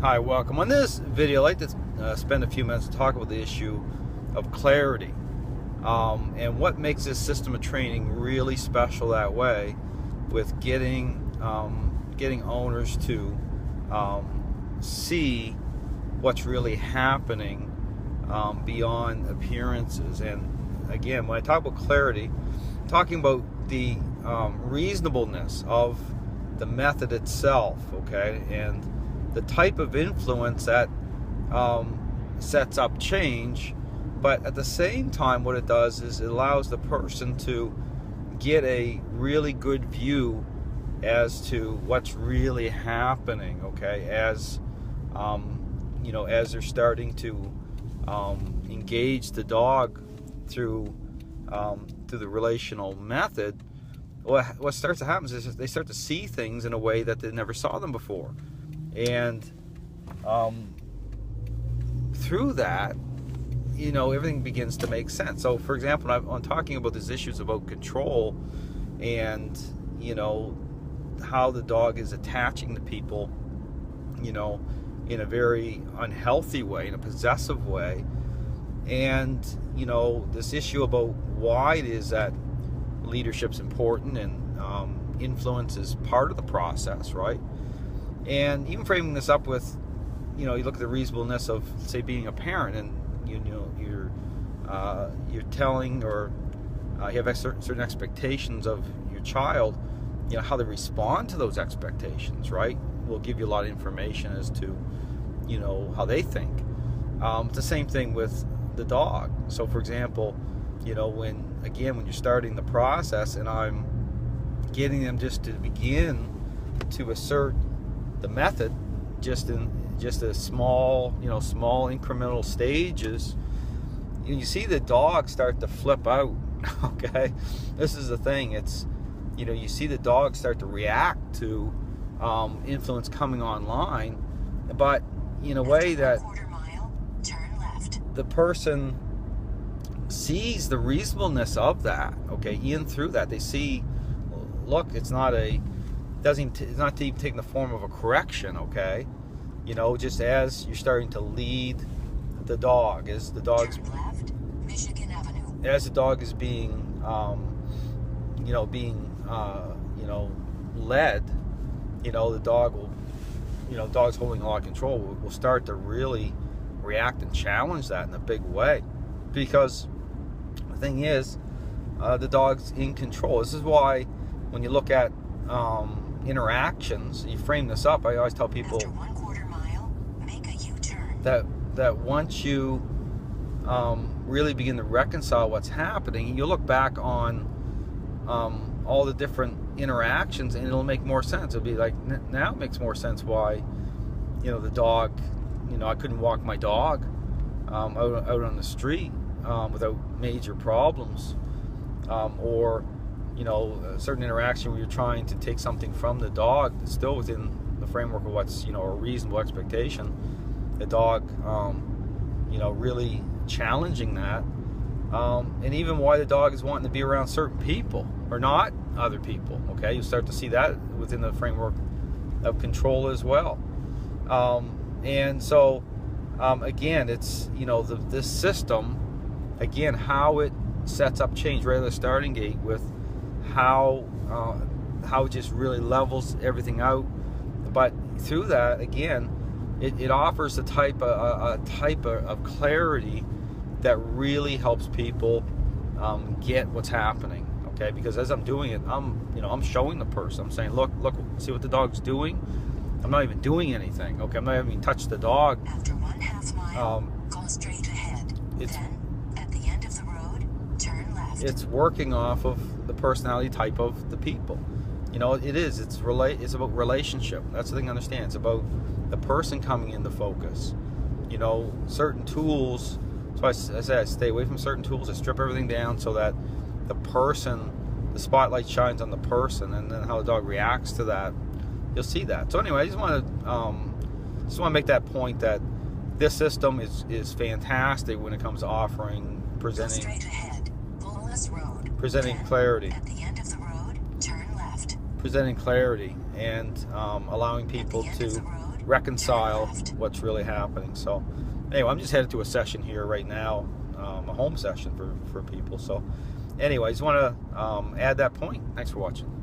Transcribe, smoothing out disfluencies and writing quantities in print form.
Hi, welcome. On this video, I'd like to spend a few minutes to talk about the issue of clarity and what makes this system of training really special that way, with getting owners to see what's really happening beyond appearances. And again, when I talk about clarity, I'm talking about the reasonableness of the method itself, okay, and the type of influence that sets up change. But at the same time, what it does is it allows the person to get a really good view as to what's really happening, okay, as as they're starting to engage the dog through the relational method. What starts to happen is they start to see things in a way that they never saw them before. And through that, everything begins to make sense. So, for example, I'm talking about these issues about control and, how the dog is attaching to people, in a very unhealthy way, in a possessive way. And, this issue about why it is that leadership's important and influence is part of the process, right? And even framing this up with, you look at the reasonableness of, say, being a parent, and you're telling, or you have certain expectations of your child, how they respond to those expectations, right? Will give you a lot of information as to, how they think. It's the same thing with the dog. So, for example, when you're starting the process and I'm getting them just to begin to assert the method just a small incremental stages, you see the dog start to flip out. Okay, this is the thing. It's you see the dog start to react to influence coming online, but in a way that the person sees the reasonableness of that. Okay, in through that they see, look, it's not even taking the form of a correction. Okay, just as you're starting to lead the dog, as the dog is being led, the dog will, dog's holding a lot of control, will start to really react and challenge that in a big way, because the thing is, the dog's in control. This is why when you look at interactions, you frame this up. I always tell people that once you really begin to reconcile what's happening, you look back on all the different interactions, and it'll make more sense. It'll be like, now it makes more sense why the dog, I couldn't walk my dog out on the street without major problems, or a certain interaction where you're trying to take something from the dog that's still within the framework of what's a reasonable expectation. The dog really challenging that, and even why the dog is wanting to be around certain people or not other people. Okay, you start to see that within the framework of control as well. And so again, it's this system, again, how it sets up change right at the starting gate, with how it just really levels everything out. But through that, again, it offers a type of clarity that really helps people get what's happening. Okay, because as I'm doing it, I'm showing the person. I'm saying, look, see what the dog's doing. I'm not even doing anything. Okay, I'm not even touched the dog. After 1/2 mile, go straight ahead. Then at the end of the road, turn left. It's working off of the personality type of the people. It's about relationship. That's the thing to understand. It's about the person coming into focus. Certain tools. So I say I stay away from certain tools. I strip everything down so that the spotlight shines on the person, and then how the dog reacts to that. You'll see that. So anyway, I just want to make that point that this system is fantastic when it comes to presenting clarity. At the end of the road, turn left. Presenting clarity and allowing people to reconcile what's really happening. So anyway, I'm just headed to a session here right now, a home session for people. So anyways, want to add that point. Thanks for watching.